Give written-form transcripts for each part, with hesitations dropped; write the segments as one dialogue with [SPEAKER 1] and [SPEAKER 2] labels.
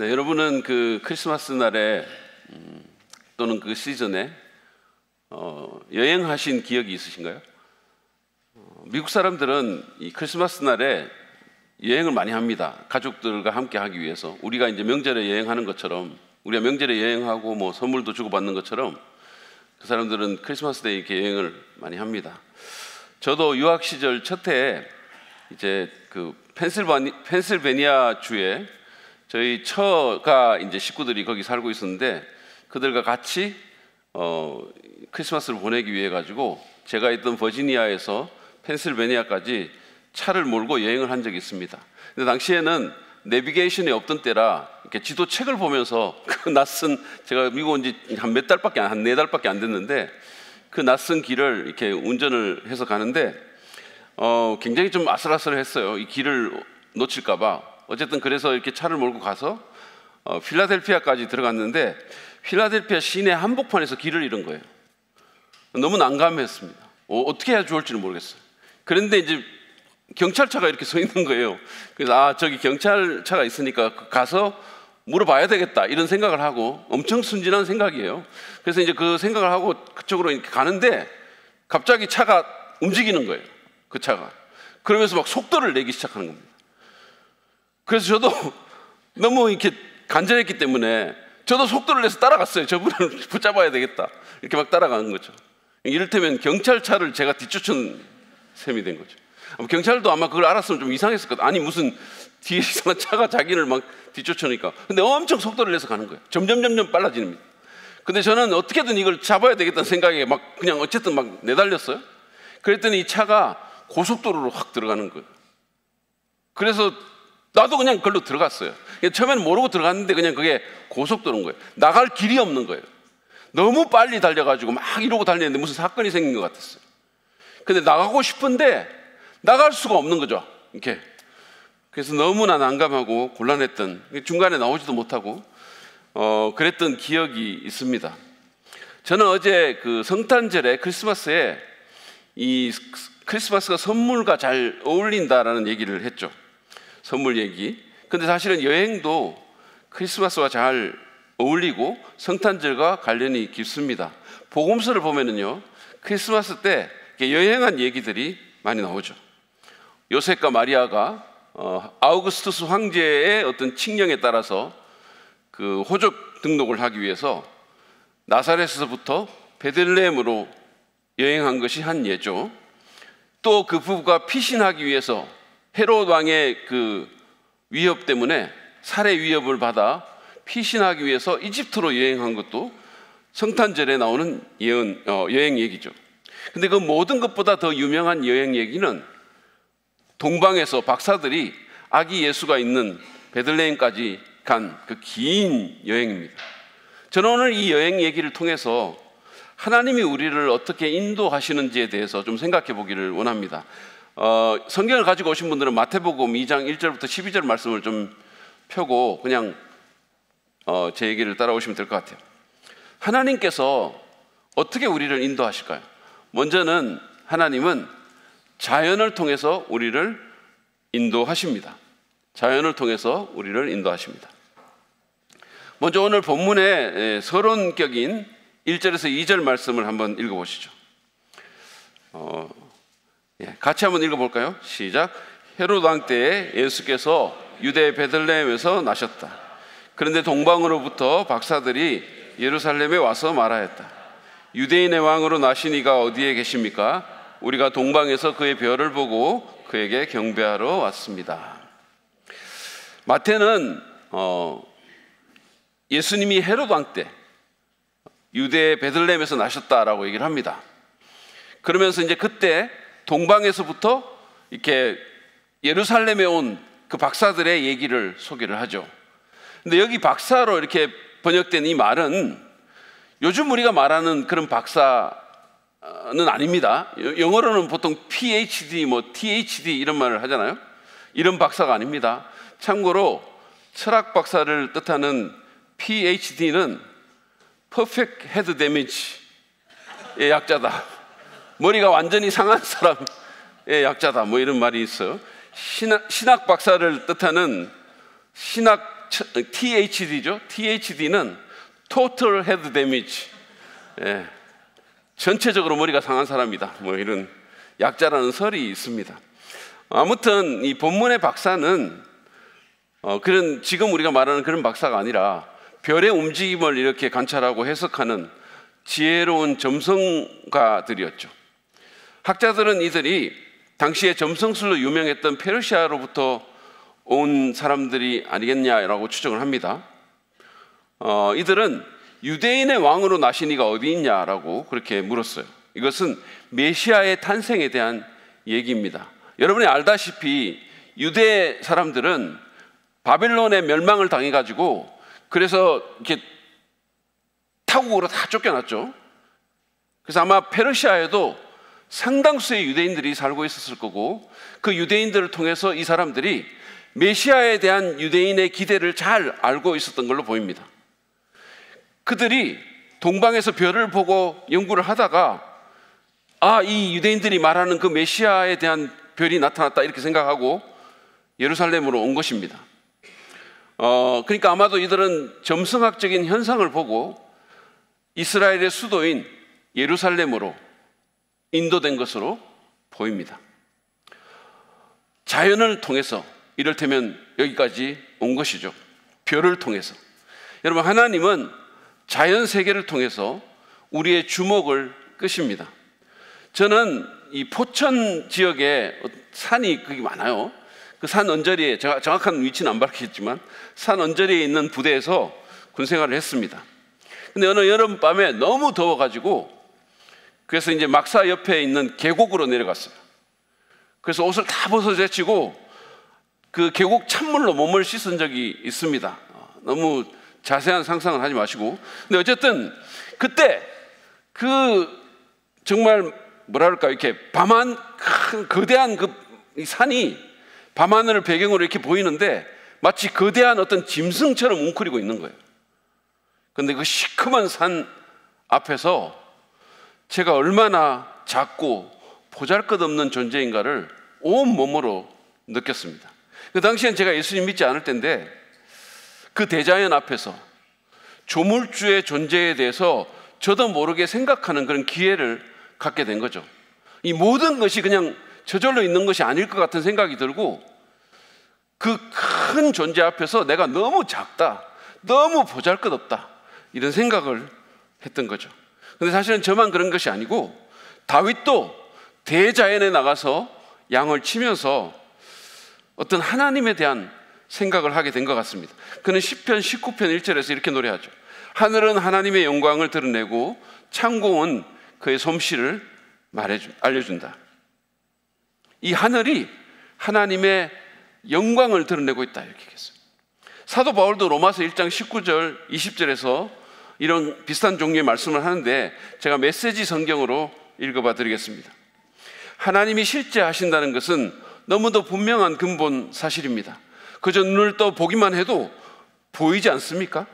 [SPEAKER 1] 네, 여러분은 그 크리스마스 날에 또는 그 시즌에 여행하신 기억이 있으신가요? 미국 사람들은 이 크리스마스 날에 여행을 많이 합니다. 가족들과 함께 하기 위해서. 우리가 이제 명절에 여행하는 것처럼, 우리가 명절에 여행하고 뭐 선물도 주고받는 것처럼 그 사람들은 크리스마스 때 이렇게 여행을 많이 합니다. 저도 유학 시절 첫 해에 이제 그 펜실베니아 주에 저희 처가 이제 식구들이 거기 살고 있었는데 그들과 같이 크리스마스를 보내기 위해 가지고 제가 있던 버지니아에서 펜실베니아까지 차를 몰고 여행을 한 적이 있습니다. 근데 당시에는 내비게이션이 없던 때라 이렇게 지도책을 보면서 그 낯선, 제가 미국 온 지 한 몇 달밖에 한 4달밖에 안 됐는데 그 낯선 길을 이렇게 운전을 해서 가는데 굉장히 좀 아슬아슬했어요. 이 길을 놓칠까 봐. 어쨌든 그래서 이렇게 차를 몰고 가서 필라델피아까지 들어갔는데 필라델피아 시내 한복판에서 길을 잃은 거예요. 너무 난감했습니다. 어떻게 해야 좋을지는 모르겠어요. 그런데 이제 경찰차가 이렇게 서 있는 거예요. 그래서 저기 경찰차가 있으니까 가서 물어봐야 되겠다 이런 생각을 하고, 엄청 순진한 생각이에요. 그래서 이제 그 생각을 하고 그쪽으로 이렇게 가는데 갑자기 차가 움직이는 거예요. 그 차가. 그러면서 막 속도를 내기 시작하는 겁니다. 그래서 저도 너무 이렇게 간절했기 때문에 저도 속도를 내서 따라갔어요. 저분을 붙잡아야 되겠다. 이렇게 막 따라가는 거죠. 이를테면 경찰차를 제가 뒤쫓은 셈이 된 거죠. 경찰도 아마 그걸 알았으면 좀 이상했을 것 같아요. 아니 무슨 뒤에 이상한 차가 자기를 막 뒤쫓으니까. 근데 엄청 속도를 내서 가는 거예요. 점점 빨라집니다. 근데 저는 어떻게든 이걸 잡아야 되겠다는 생각에 막 그냥 어쨌든 막 내달렸어요. 그랬더니 이 차가 고속도로로 확 들어가는 거예요. 그래서 나도 그냥 그걸로 들어갔어요. 처음에는 모르고 들어갔는데 그냥 그게 고속도로인 거예요. 나갈 길이 없는 거예요. 너무 빨리 달려가지고 막 이러고 달리는데 무슨 사건이 생긴 것 같았어요. 근데 나가고 싶은데 나갈 수가 없는 거죠. 이렇게. 그래서 너무나 난감하고 곤란했던, 중간에 나오지도 못하고 그랬던 기억이 있습니다. 저는 어제 그 성탄절에 크리스마스에 이 크리스마스가 선물과 잘 어울린다라는 얘기를 했죠. 선물 얘기. 근데 사실은 여행도 크리스마스와 잘 어울리고 성탄절과 관련이 깊습니다. 복음서를 보면은요, 크리스마스 때 여행한 얘기들이 많이 나오죠. 요셉과 마리아가 아우구스투스 황제의 어떤 칙령에 따라서 그 호적 등록을 하기 위해서 나사렛에서부터 베들레헴으로 여행한 것이 한 예죠. 또 그 부부가 피신하기 위해서 헤롯 왕의 그 위협 때문에 살해 위협을 받아 피신하기 위해서 이집트로 여행한 것도 성탄절에 나오는 여행 얘기죠. 근데 그 모든 것보다 더 유명한 여행 얘기는 동방에서 박사들이 아기 예수가 있는 베들레헴까지 간 그 긴 여행입니다. 저는 오늘 이 여행 얘기를 통해서 하나님이 우리를 어떻게 인도하시는지에 대해서 좀 생각해 보기를 원합니다. 성경을 가지고 오신 분들은 마태복음 2장 1절부터 12절 말씀을 좀 펴고 그냥 제 얘기를 따라오시면 될 것 같아요. 하나님께서 어떻게 우리를 인도하실까요? 먼저는 하나님은 자연을 통해서 우리를 인도하십니다. 자연을 통해서 우리를 인도하십니다. 먼저 오늘 본문의 서론격인 1절에서 2절 말씀을 한번 읽어보시죠. 같이 한번 읽어볼까요? 시작. 헤롯 왕 때에 예수께서 유대 베들레헴에서 나셨다. 그런데 동방으로부터 박사들이 예루살렘에 와서 말하였다. 유대인의 왕으로 나신 이가 어디에 계십니까? 우리가 동방에서 그의 별을 보고 그에게 경배하러 왔습니다. 마태는 예수님이 헤롯 왕 때 유대 베들레헴에서 나셨다라고 얘기를 합니다. 그러면서 이제 그때 동방에서부터 이렇게 예루살렘에 온 그 박사들의 얘기를 소개를 하죠. 근데 여기 박사로 이렇게 번역된 이 말은 요즘 우리가 말하는 그런 박사는 아닙니다. 영어로는 보통 PhD, THD 이런 말을 하잖아요. 이런 박사가 아닙니다. 참고로 철학 박사를 뜻하는 PhD는 Perfect Head Damage의 약자다. 머리가 완전히 상한 사람의 약자다. 이런 말이 있어요. 신학 박사를 뜻하는 신학 THD죠. THD는 Total Head Damage. 예, 전체적으로 머리가 상한 사람이다. 뭐 이런 약자라는 설이 있습니다. 아무튼 이 본문의 박사는 그런 지금 우리가 말하는 그런 박사가 아니라 별의 움직임을 이렇게 관찰하고 해석하는 지혜로운 점성가들이었죠. 학자들은 이들이 당시에 점성술로 유명했던 페르시아로부터 온 사람들이 아니겠냐라고 추정을 합니다. 이들은 유대인의 왕으로 나신 이가 어디 있냐라고 그렇게 물었어요. 이것은 메시아의 탄생에 대한 얘기입니다. 여러분이 알다시피 유대 사람들은 바벨론의 멸망을 당해가지고 그래서 이렇게 타국으로 다 쫓겨났죠. 그래서 아마 페르시아에도 상당수의 유대인들이 살고 있었을 거고 그 유대인들을 통해서 이 사람들이 메시아에 대한 유대인의 기대를 잘 알고 있었던 걸로 보입니다. 그들이 동방에서 별을 보고 연구를 하다가 이 유대인들이 말하는 그 메시아에 대한 별이 나타났다 이렇게 생각하고 예루살렘으로 온 것입니다. 그러니까 아마도 이들은 점성학적인 현상을 보고 이스라엘의 수도인 예루살렘으로 인도된 것으로 보입니다. 자연을 통해서 이를테면 여기까지 온 것이죠. 별을 통해서. 여러분, 하나님은 자연 세계를 통해서 우리의 주목을 끄십니다. 저는 이 포천 지역에 산이 거기 많아요. 그 산 언저리에, 제가 정확한 위치는 안 밝히겠지만 산 언저리에 있는 부대에서 군생활을 했습니다. 근데 어느 여름밤에 너무 더워가지고 그래서 이제 막사 옆에 있는 계곡으로 내려갔어요. 그래서 옷을 다 벗어 제치고 그 계곡 찬물로 몸을 씻은 적이 있습니다. 너무 자세한 상상을 하지 마시고. 근데 어쨌든 그때 그 정말 뭐랄까 이렇게 밤한 큰 거대한 그 산이 밤하늘을 배경으로 이렇게 보이는데 마치 거대한 어떤 짐승처럼 웅크리고 있는 거예요. 그런데 그 시커먼 산 앞에서 제가 얼마나 작고 보잘것없는 존재인가를 온몸으로 느꼈습니다. 그 당시엔 제가 예수님 믿지 않을 때인데 그 대자연 앞에서 조물주의 존재에 대해서 저도 모르게 생각하는 그런 기회를 갖게 된 거죠. 이 모든 것이 그냥 저절로 있는 것이 아닐 것 같은 생각이 들고 그 큰 존재 앞에서 내가 너무 작다, 너무 보잘것없다 이런 생각을 했던 거죠. 근데 사실은 저만 그런 것이 아니고 다윗도 대자연에 나가서 양을 치면서 어떤 하나님에 대한 생각을 하게 된 것 같습니다. 그는 시편 19편 1절에서 이렇게 노래하죠. 하늘은 하나님의 영광을 드러내고 창공은 그의 솜씨를 알려준다. 이 하늘이 하나님의 영광을 드러내고 있다 이렇게 얘기했어요. 사도 바울도 로마서 1장 19절 20절에서 이런 비슷한 종류의 말씀을 하는데 제가 메시지 성경으로 읽어봐 드리겠습니다. 하나님이 실제 하신다는 것은 너무도 분명한 근본 사실입니다. 그저 눈을 떠 보기만 해도 보이지 않습니까?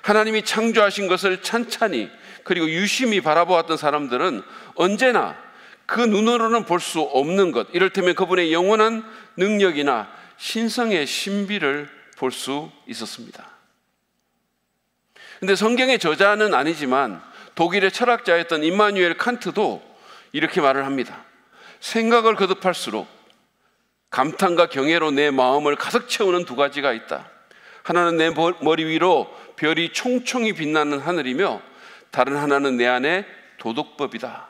[SPEAKER 1] 하나님이 창조하신 것을 찬찬히 그리고 유심히 바라보았던 사람들은 언제나 그 눈으로는 볼 수 없는 것, 이를테면 그분의 영원한 능력이나 신성의 신비를 볼 수 있었습니다. 근데 성경의 저자는 아니지만 독일의 철학자였던 임마누엘 칸트도 이렇게 말을 합니다. 생각을 거듭할수록 감탄과 경애로 내 마음을 가득 채우는 두 가지가 있다. 하나는 내 머리 위로 별이 총총히 빛나는 하늘이며 다른 하나는 내 안에 도덕법이다.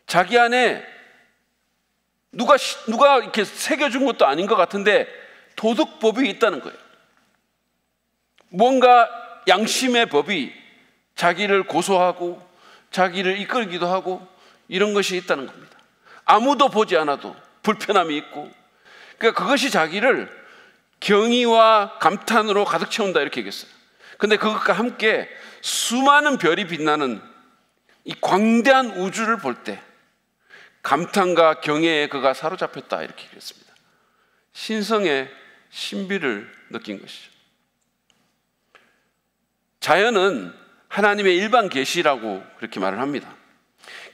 [SPEAKER 1] 자기 안에 누가 이렇게 새겨준 것도 아닌 것 같은데 도덕법이 있다는 거예요. 뭔가 양심의 법이 자기를 고소하고 자기를 이끌기도 하고 이런 것이 있다는 겁니다. 아무도 보지 않아도 불편함이 있고, 그러니까 그것이 자기를 경의와 감탄으로 가득 채운다 이렇게 얘기했어요. 근데 그것과 함께 수많은 별이 빛나는 이 광대한 우주를 볼 때 감탄과 경애에 그가 사로잡혔다 이렇게 얘기했습니다. 신성의 신비를 느낀 것이죠. 자연은 하나님의 일반 계시라고 그렇게 말을 합니다.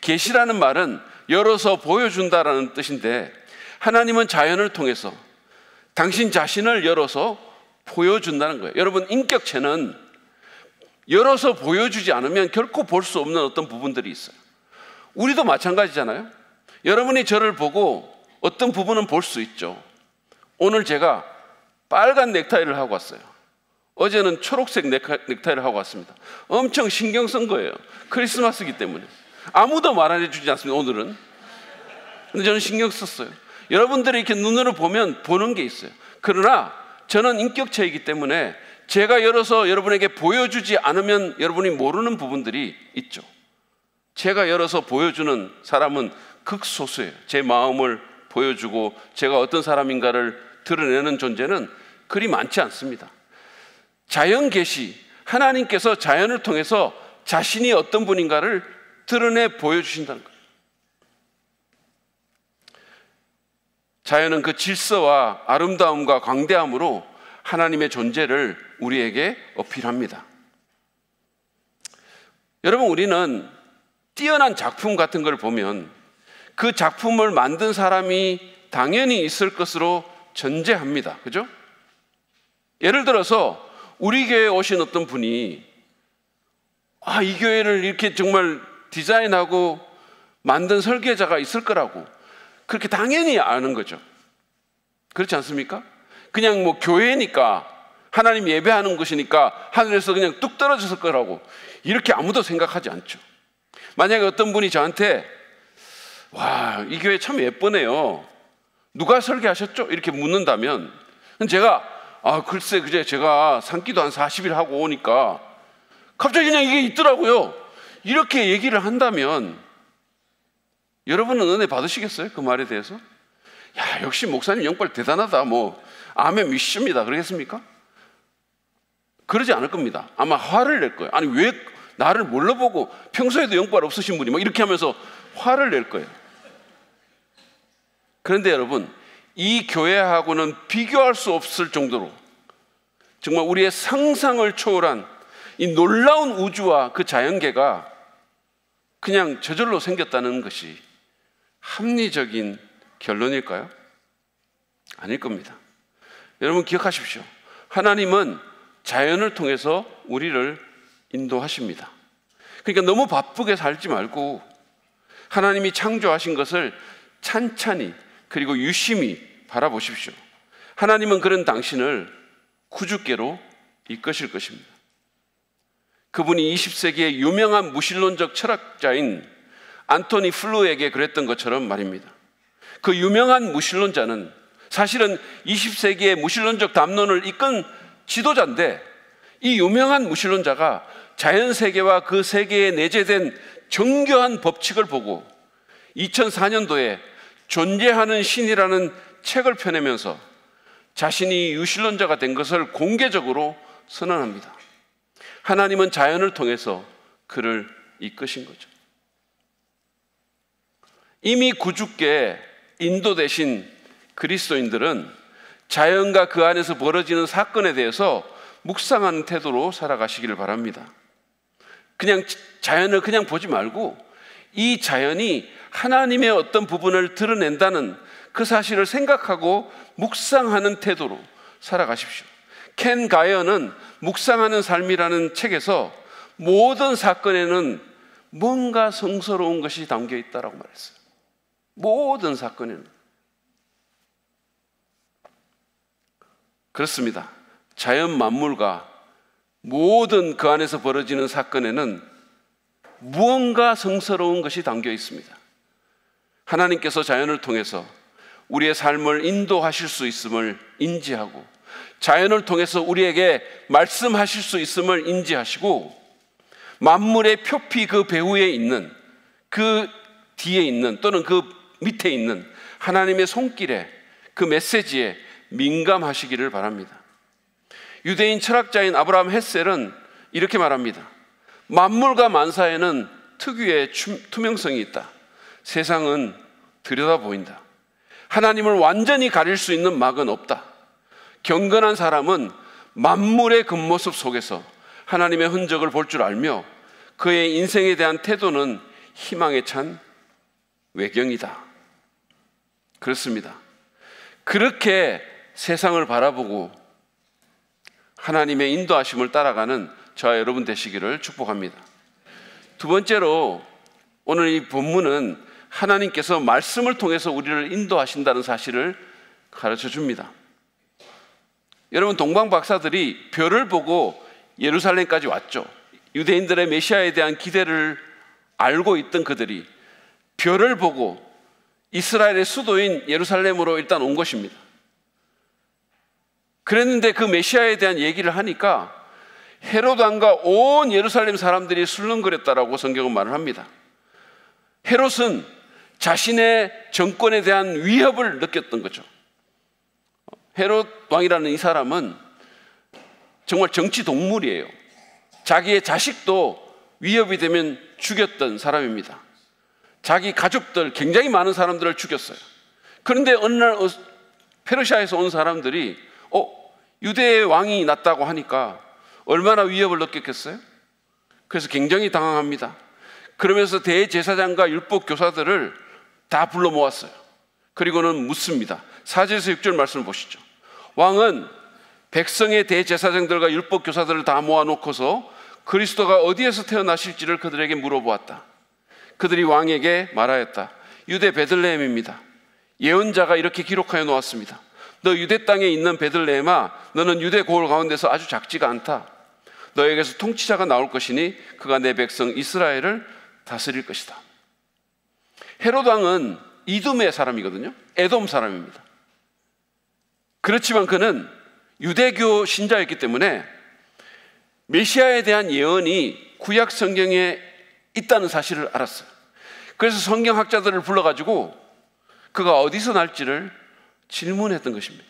[SPEAKER 1] 계시라는 말은 열어서 보여준다라는 뜻인데 하나님은 자연을 통해서 당신 자신을 열어서 보여준다는 거예요. 여러분, 인격체는 열어서 보여주지 않으면 결코 볼 수 없는 어떤 부분들이 있어요. 우리도 마찬가지잖아요. 여러분이 저를 보고 어떤 부분은 볼 수 있죠. 오늘 제가 빨간 넥타이를 하고 왔어요. 어제는 초록색 넥타이를 하고 왔습니다. 엄청 신경 쓴 거예요. 크리스마스이기 때문에. 아무도 말 안 해주지 않습니다, 오늘은. 근데 저는 신경 썼어요. 여러분들이 이렇게 눈으로 보면 보는 게 있어요. 그러나 저는 인격체이기 때문에 제가 열어서 여러분에게 보여주지 않으면 여러분이 모르는 부분들이 있죠. 제가 열어서 보여주는 사람은 극소수예요. 제 마음을 보여주고 제가 어떤 사람인가를 드러내는 존재는 그리 많지 않습니다. 자연 계시, 하나님께서 자연을 통해서 자신이 어떤 분인가를 드러내 보여주신다는 거예요. 자연은 그 질서와 아름다움과 광대함으로 하나님의 존재를 우리에게 어필합니다. 여러분, 우리는 뛰어난 작품 같은 걸 보면 그 작품을 만든 사람이 당연히 있을 것으로 전제합니다. 그죠? 예를 들어서 우리 교회에 오신 어떤 분이 이 교회를 이렇게 정말 디자인하고 만든 설계자가 있을 거라고 그렇게 당연히 아는 거죠. 그렇지 않습니까? 그냥 뭐 교회니까 하나님 예배하는 것이니까 하늘에서 그냥 뚝 떨어졌을 거라고 이렇게 아무도 생각하지 않죠. 만약에 어떤 분이 저한테 와, 이 교회 참 예쁘네요. 누가 설계하셨죠? 이렇게 묻는다면 제가 글쎄 그제 제가 산기도 한 40일 하고 오니까 갑자기 그냥 이게 있더라고요. 이렇게 얘기를 한다면 여러분은 은혜 받으시겠어요? 그 말에 대해서? 야, 역시 목사님 영빨 대단하다. 뭐 아멘 믿습니다. 그러겠습니까? 그러지 않을 겁니다. 아마 화를 낼 거예요. 아니 왜 나를 뭘로 보고 평소에도 영빨 없으신 분이 막 이렇게 하면서 화를 낼 거예요. 그런데 여러분, 이 교회하고는 비교할 수 없을 정도로 정말 우리의 상상을 초월한 이 놀라운 우주와 그 자연계가 그냥 저절로 생겼다는 것이 합리적인 결론일까요? 아닐 겁니다. 여러분 기억하십시오. 하나님은 자연을 통해서 우리를 인도하십니다. 그러니까 너무 바쁘게 살지 말고 하나님이 창조하신 것을 찬찬히 그리고 유심히 바라보십시오. 하나님은 그런 당신을 구주께로 이끄실 것입니다. 그분이 20세기의 유명한 무신론적 철학자인 안토니 플루에게 그랬던 것처럼 말입니다. 그 유명한 무신론자는 사실은 20세기의 무신론적 담론을 이끈 지도자인데 이 유명한 무신론자가 자연세계와 그 세계에 내재된 정교한 법칙을 보고 2004년도에 존재하는 신이라는 책을 펴내면서 자신이 유신론자가 된 것을 공개적으로 선언합니다. 하나님은 자연을 통해서 그를 이끄신 거죠. 이미 구주께 인도되신 그리스도인들은 자연과 그 안에서 벌어지는 사건에 대해서 묵상하는 태도로 살아가시기를 바랍니다. 그냥 자연을 그냥 보지 말고 이 자연이 하나님의 어떤 부분을 드러낸다는 그 사실을 생각하고 묵상하는 태도로 살아가십시오. 켄 가이어는 묵상하는 삶이라는 책에서 모든 사건에는 뭔가 성스러운 것이 담겨 있다라고 말했어요. 모든 사건에는. 그렇습니다. 자연 만물과 모든 그 안에서 벌어지는 사건에는 무언가 성스러운 것이 담겨 있습니다. 하나님께서 자연을 통해서 우리의 삶을 인도하실 수 있음을 인지하고 자연을 통해서 우리에게 말씀하실 수 있음을 인지하시고 만물의 표피 그 배후에 있는 그 뒤에 있는 또는 그 밑에 있는 하나님의 손길에 그 메시지에 민감하시기를 바랍니다. 유대인 철학자인 아브라함 헷셀은 이렇게 말합니다. 만물과 만사에는 특유의 투명성이 있다. 세상은 들여다 보인다. 하나님을 완전히 가릴 수 있는 막은 없다. 경건한 사람은 만물의 겉모습 속에서 하나님의 흔적을 볼 줄 알며 그의 인생에 대한 태도는 희망에 찬 외경이다. 그렇습니다. 그렇게 세상을 바라보고 하나님의 인도하심을 따라가는 저와 여러분 되시기를 축복합니다. 두 번째로 오늘 이 본문은 하나님께서 말씀을 통해서 우리를 인도하신다는 사실을 가르쳐 줍니다. 여러분, 동방 박사들이 별을 보고 예루살렘까지 왔죠. 유대인들의 메시아에 대한 기대를 알고 있던 그들이 별을 보고 이스라엘의 수도인 예루살렘으로 일단 온 것입니다. 그랬는데 그 메시아에 대한 얘기를 하니까 헤롯 왕과 온 예루살렘 사람들이 술렁거렸다라고 성경은 말을 합니다. 헤롯은 자신의 정권에 대한 위협을 느꼈던 거죠. 헤롯 왕이라는 이 사람은 정말 정치 동물이에요. 자기의 자식도 위협이 되면 죽였던 사람입니다. 자기 가족들, 굉장히 많은 사람들을 죽였어요. 그런데 어느 날 페르시아에서 온 사람들이 유대의 왕이 났다고 하니까 얼마나 위협을 느꼈겠어요? 그래서 굉장히 당황합니다. 그러면서 대제사장과 율법 교사들을 다 불러 모았어요. 그리고는 묻습니다. 4절에서 6절 말씀을 보시죠. 왕은 백성의 대제사장들과 율법 교사들을 다 모아놓고서 그리스도가 어디에서 태어나실지를 그들에게 물어보았다. 그들이 왕에게 말하였다. 유대 베들레헴입니다. 예언자가 이렇게 기록하여 놓았습니다. 너 유대 땅에 있는 베들레헴아, 너는 유대 고을 가운데서 아주 작지가 않다. 너에게서 통치자가 나올 것이니 그가 내 백성 이스라엘을 다스릴 것이다. 헤롯 왕은 이둠의 사람이거든요. 에돔 사람입니다. 그렇지만 그는 유대교 신자였기 때문에 메시아에 대한 예언이 구약 성경에 있다는 사실을 알았어요. 그래서 성경학자들을 불러가지고 그가 어디서 날지를 질문했던 것입니다.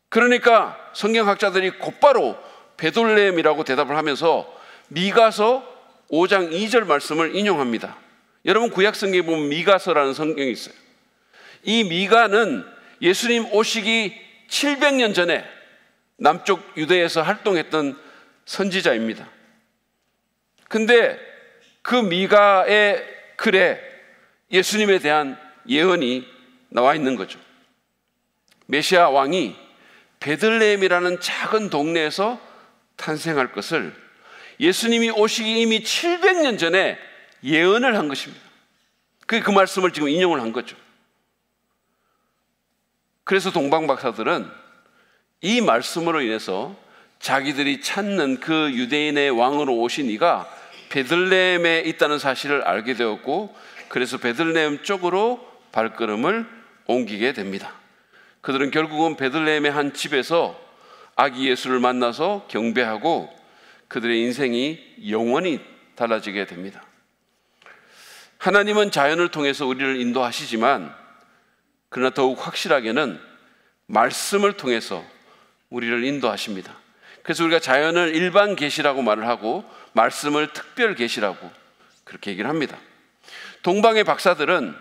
[SPEAKER 1] 그러니까 성경학자들이 곧바로 베들레헴이라고 대답을 하면서 미가서 5장 2절 말씀을 인용합니다. 여러분, 구약 성경에 보면 미가서라는 성경이 있어요. 이 미가는 예수님 오시기 700년 전에 남쪽 유대에서 활동했던 선지자입니다. 근데 그 미가의 글에 예수님에 대한 예언이 나와 있는 거죠. 메시아 왕이 베들레헴이라는 작은 동네에서 탄생할 것을 예수님이 오시기 이미 700년 전에 예언을 한 것입니다. 그 말씀을 지금 인용을 한 거죠. 그래서 동방 박사들은 이 말씀으로 인해서 자기들이 찾는 그 유대인의 왕으로 오신 이가 베들레헴에 있다는 사실을 알게 되었고, 그래서 베들레헴 쪽으로 발걸음을 옮기게 됩니다. 그들은 결국은 베들레헴의 한 집에서 아기 예수를 만나서 경배하고 그들의 인생이 영원히 달라지게 됩니다. 하나님은 자연을 통해서 우리를 인도하시지만, 그러나 더욱 확실하게는 말씀을 통해서 우리를 인도하십니다. 그래서 우리가 자연을 일반 계시라고 말을 하고 말씀을 특별 계시라고 그렇게 얘기를 합니다. 동방의 박사들은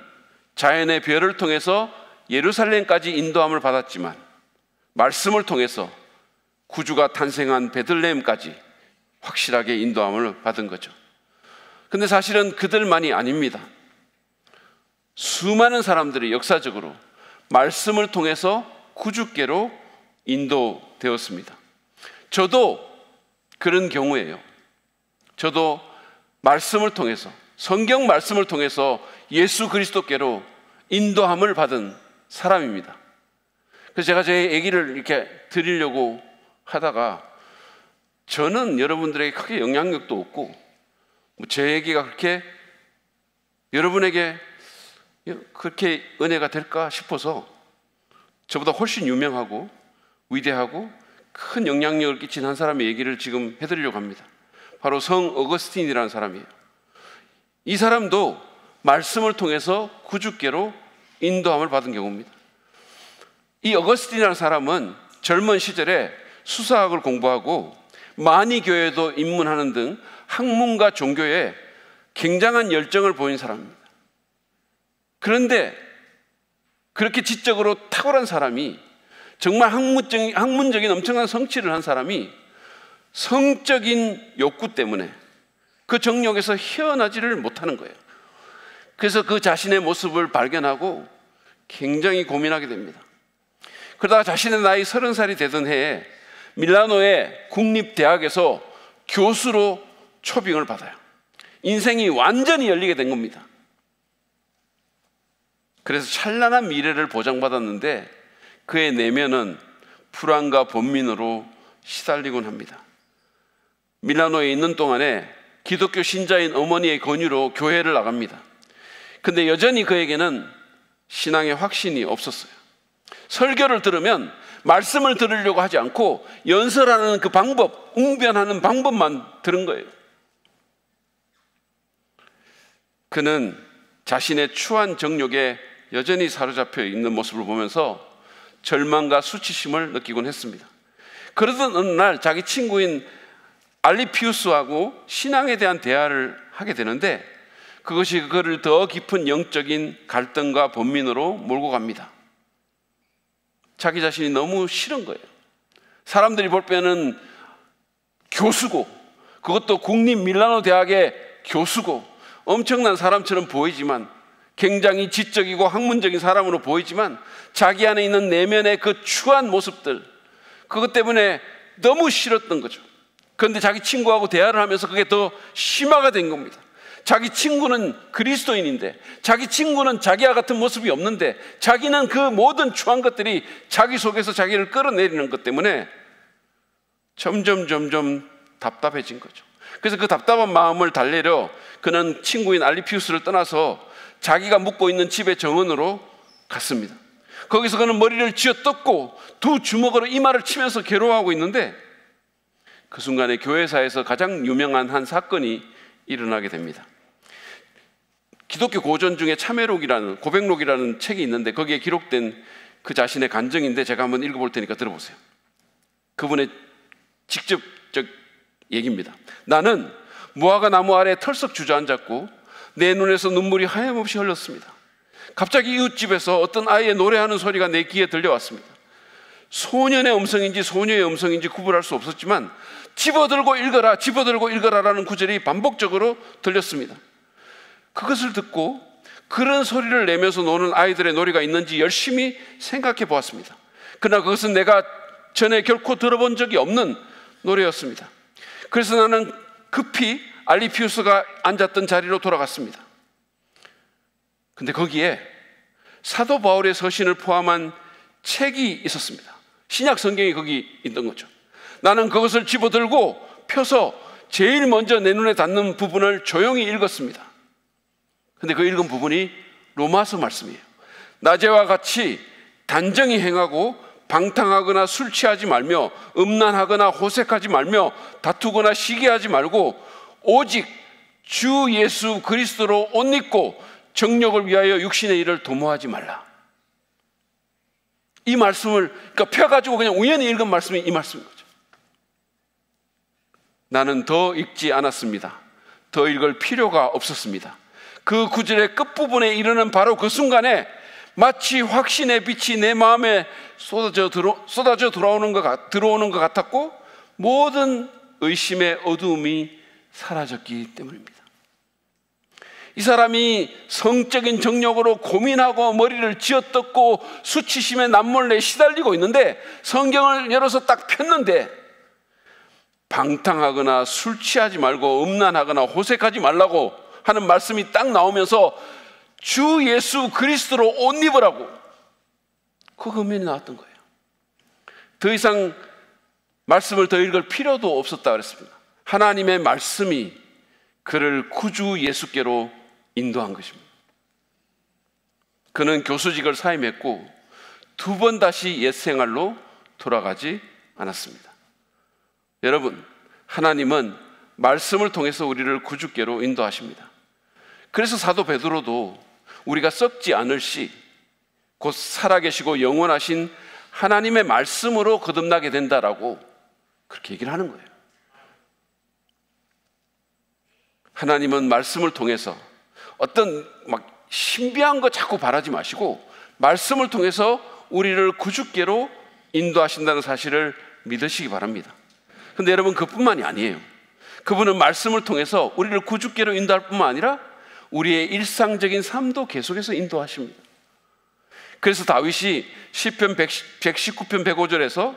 [SPEAKER 1] 자연의 별을 통해서 예루살렘까지 인도함을 받았지만 말씀을 통해서 구주가 탄생한 베들레헴까지 확실하게 인도함을 받은 거죠. 근데 사실은 그들만이 아닙니다. 수많은 사람들이 역사적으로 말씀을 통해서 구주께로 인도되었습니다. 저도 그런 경우예요. 저도 말씀을 통해서, 성경 말씀을 통해서 예수 그리스도께로 인도함을 받은 사람입니다. 그래서 제가 제 얘기를 이렇게 드리려고 하다가 저는 여러분들에게 크게 영향력도 없고 제 얘기가 그렇게 여러분에게 그렇게 은혜가 될까 싶어서 저보다 훨씬 유명하고 위대하고 큰 영향력을 끼친 한 사람의 얘기를 지금 해드리려고 합니다. 바로 성 어거스틴이라는 사람이에요. 이 사람도 말씀을 통해서 구주께로 인도함을 받은 경우입니다. 이 어거스틴이라는 사람은 젊은 시절에 수사학을 공부하고 마니교회도 입문하는 등 학문과 종교에 굉장한 열정을 보인 사람입니다. 그런데 그렇게 지적으로 탁월한 사람이, 정말 학문적인 엄청난 성취를 한 사람이 성적인 욕구 때문에 그 정욕에서 헤어나지를 못하는 거예요. 그래서 그 자신의 모습을 발견하고 굉장히 고민하게 됩니다. 그러다가 자신의 나이 30살이 되던 해에 밀라노의 국립대학에서 교수로 초빙을 받아요. 인생이 완전히 열리게 된 겁니다. 그래서 찬란한 미래를 보장받았는데 그의 내면은 불안과 번민으로 시달리곤 합니다. 밀라노에 있는 동안에 기독교 신자인 어머니의 권유로 교회를 나갑니다. 근데 여전히 그에게는 신앙의 확신이 없었어요. 설교를 들으면 말씀을 들으려고 하지 않고 연설하는 그 방법, 웅변하는 방법만 들은 거예요. 그는 자신의 추한 정욕에 여전히 사로잡혀 있는 모습을 보면서 절망과 수치심을 느끼곤 했습니다. 그러던 어느 날 자기 친구인 알리피우스하고 신앙에 대한 대화를 하게 되는데 그것이 그를 더 깊은 영적인 갈등과 번민으로 몰고 갑니다. 자기 자신이 너무 싫은 거예요. 사람들이 볼 때는 교수고, 그것도 국립 밀라노 대학의 교수고, 엄청난 사람처럼 보이지만, 굉장히 지적이고 학문적인 사람으로 보이지만 자기 안에 있는 내면의 그 추한 모습들, 그것 때문에 너무 싫었던 거죠. 그런데 자기 친구하고 대화를 하면서 그게 더 심화가 된 겁니다. 자기 친구는 그리스도인인데, 자기 친구는 자기와 같은 모습이 없는데, 자기는 그 모든 추한 것들이 자기 속에서 자기를 끌어내리는 것 때문에 점점 답답해진 거죠. 그래서 그 답답한 마음을 달래려 그는 친구인 알리피우스를 떠나서 자기가 묵고 있는 집의 정원으로 갔습니다. 거기서 그는 머리를 쥐어뜯고 두 주먹으로 이마를 치면서 괴로워하고 있는데 그 순간에 교회사에서 가장 유명한 한 사건이 일어나게 됩니다. 기독교 고전 중에 참회록이라는, 고백록이라는 책이 있는데 거기에 기록된 그 자신의 간증인데 제가 한번 읽어볼 테니까 들어보세요. 그분의 직접적 얘기입니다. 나는 무화과 나무 아래 털썩 주저앉았고 내 눈에서 눈물이 하염없이 흘렀습니다. 갑자기 이웃집에서 어떤 아이의 노래하는 소리가 내 귀에 들려왔습니다. 소년의 음성인지 소녀의 음성인지 구분할 수 없었지만 집어들고 읽어라, 집어들고 읽어라라는 구절이 반복적으로 들렸습니다. 그것을 듣고 그런 소리를 내면서 노는 아이들의 노래가 있는지 열심히 생각해 보았습니다. 그러나 그것은 내가 전에 결코 들어본 적이 없는 노래였습니다. 그래서 나는 급히 알리피우스가 앉았던 자리로 돌아갔습니다. 근데 거기에 사도 바울의 서신을 포함한 책이 있었습니다. 신약 성경이 거기 있던 거죠. 나는 그것을 집어들고 펴서 제일 먼저 내 눈에 닿는 부분을 조용히 읽었습니다. 근데 그 읽은 부분이 로마서 말씀이에요. 낮에와 같이 단정히 행하고 방탕하거나 술 취하지 말며 음란하거나 호색하지 말며 다투거나 시기하지 말고 오직 주 예수 그리스도로 옷 입고 정욕을 위하여 육신의 일을 도모하지 말라. 이 말씀을 그러니까 펴가지고 그냥 우연히 읽은 말씀이 이 말씀인 거죠. 나는 더 읽지 않았습니다. 더 읽을 필요가 없었습니다. 그 구절의 끝부분에 이르는 바로 그 순간에 마치 확신의 빛이 내 마음에 쏟아져 들어오는 것 같았고 모든 의심의 어두움이 사라졌기 때문입니다. 이 사람이 성적인 정욕으로 고민하고 머리를 쥐어뜯고 수치심에 남몰래 시달리고 있는데 성경을 열어서 딱 폈는데 방탕하거나 술 취하지 말고 음란하거나 호색하지 말라고 하는 말씀이 딱 나오면서 주 예수 그리스도로 옷 입으라고 그 의미이 나왔던 거예요. 더 이상 말씀을 더 읽을 필요도 없었다 그랬습니다. 하나님의 말씀이 그를 구주 예수께로 인도한 것입니다. 그는 교수직을 사임했고 두 번 다시 옛 생활로 돌아가지 않았습니다. 여러분, 하나님은 말씀을 통해서 우리를 구주께로 인도하십니다. 그래서 사도 베드로도 우리가 썩지 않을 시 곧 살아계시고 영원하신 하나님의 말씀으로 거듭나게 된다라고 그렇게 얘기를 하는 거예요. 하나님은 말씀을 통해서 어떤 막 신비한 거 자꾸 바라지 마시고 말씀을 통해서 우리를 구주께로 인도하신다는 사실을 믿으시기 바랍니다. 그런데 여러분, 그뿐만이 아니에요. 그분은 말씀을 통해서 우리를 구주께로 인도할 뿐만 아니라 우리의 일상적인 삶도 계속해서 인도하십니다. 그래서 다윗이 시편 119편 105절에서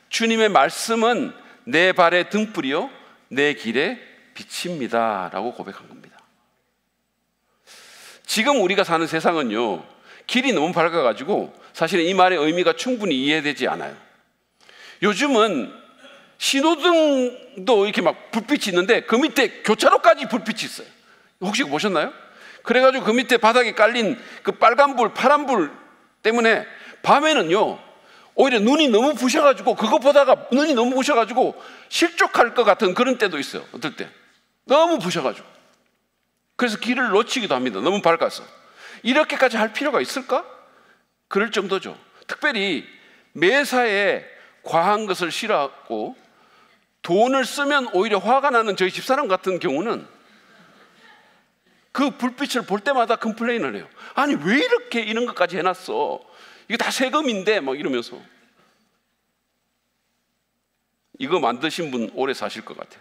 [SPEAKER 1] 주님의 말씀은 내 발의 등불이요 내 길의 빛입니다 라고 고백한 겁니다. 지금 우리가 사는 세상은요, 길이 너무 밝아가지고 사실은 이 말의 의미가 충분히 이해되지 않아요. 요즘은 신호등도 이렇게 막 불빛이 있는데 그 밑에 교차로까지 불빛이 있어요. 혹시 보셨나요? 그래가지고 그 밑에 바닥에 깔린 그 빨간 불, 파란 불 때문에 밤에는요, 오히려 눈이 너무 부셔가지고 그거 보다가 눈이 너무 부셔가지고 실족할 것 같은 그런 때도 있어요. 어떨 때 너무 부셔가지고. 그래서 길을 놓치기도 합니다. 너무 밝아서. 이렇게까지 할 필요가 있을까? 그럴 정도죠. 특별히 매사에 과한 것을 싫어하고 돈을 쓰면 오히려 화가 나는 저희 집사람 같은 경우는 그 불빛을 볼 때마다 컴플레인을 해요. 아니 왜 이렇게 이런 것까지 해놨어? 이거 다 세금인데 막 이러면서. 이거 만드신 분 오래 사실 것 같아요.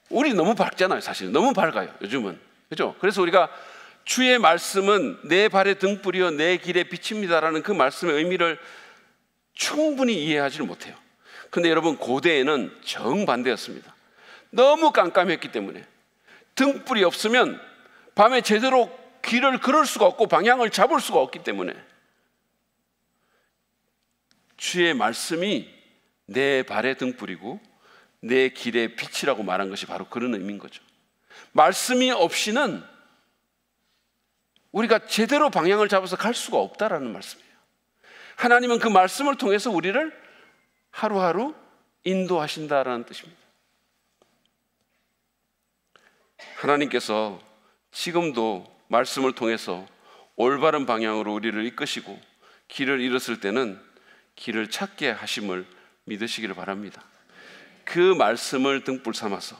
[SPEAKER 1] 우리 너무 밝잖아요. 사실 너무 밝아요 요즘은. 그렇죠? 그래서 우리가 주의 말씀은 내 발의 등불이요 내 길의 빛입니다라는 그 말씀의 의미를 충분히 이해하지를 못해요. 근데 여러분, 고대에는 정반대였습니다. 너무 깜깜했기 때문에 등불이 없으면 밤에 제대로 길을 걸을 수가 없고 방향을 잡을 수가 없기 때문에 주의 말씀이 내 발의 등불이고 내 길의 빛이라고 말한 것이 바로 그런 의미인 거죠. 말씀이 없이는 우리가 제대로 방향을 잡아서 갈 수가 없다라는 말씀이에요. 하나님은 그 말씀을 통해서 우리를 하루하루 인도하신다라는 뜻입니다. 하나님께서 지금도 말씀을 통해서 올바른 방향으로 우리를 이끄시고 길을 잃었을 때는 길을 찾게 하심을 믿으시기를 바랍니다. 그 말씀을 등불 삼아서,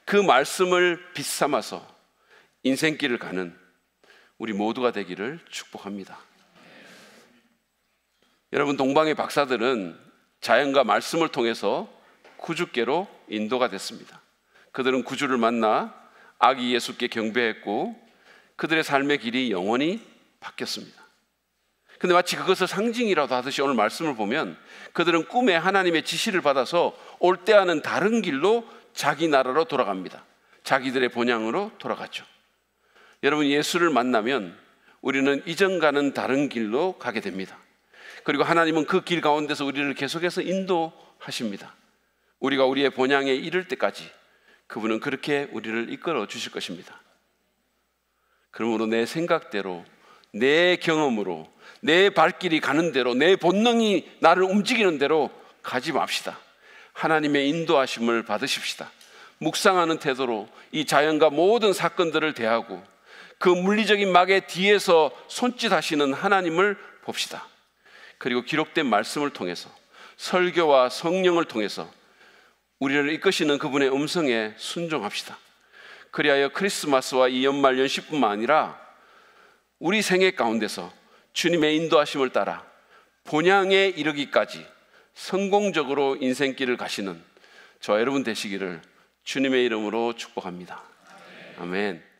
[SPEAKER 1] 그 말씀을 빛 삼아서 인생길을 가는 우리 모두가 되기를 축복합니다. 여러분, 동방의 박사들은 자연과 말씀을 통해서 구주께로 인도가 됐습니다. 그들은 구주를 만나 아기 예수께 경배했고 그들의 삶의 길이 영원히 바뀌었습니다. 근데 마치 그것을 상징이라도 하듯이 오늘 말씀을 보면 그들은 꿈에 하나님의 지시를 받아서 올 때와는 다른 길로 자기 나라로 돌아갑니다. 자기들의 본향으로 돌아갔죠. 여러분, 예수를 만나면 우리는 이전과는 다른 길로 가게 됩니다. 그리고 하나님은 그 길 가운데서 우리를 계속해서 인도하십니다. 우리가 우리의 본향에 이를 때까지 그분은 그렇게 우리를 이끌어 주실 것입니다. 그러므로 내 생각대로, 내 경험으로, 내 발길이 가는 대로, 내 본능이 나를 움직이는 대로 가지 맙시다. 하나님의 인도하심을 받으십시다. 묵상하는 태도로 이 자연과 모든 사건들을 대하고 그 물리적인 막의 뒤에서 손짓하시는 하나님을 봅시다. 그리고 기록된 말씀을 통해서, 설교와 성령을 통해서 우리를 이끄시는 그분의 음성에 순종합시다. 그리하여 크리스마스와 이 연말 연시뿐만 아니라 우리 생애 가운데서 주님의 인도하심을 따라 본향에 이르기까지 성공적으로 인생길을 가시는 저와 여러분 되시기를 주님의 이름으로 축복합니다. 아멘.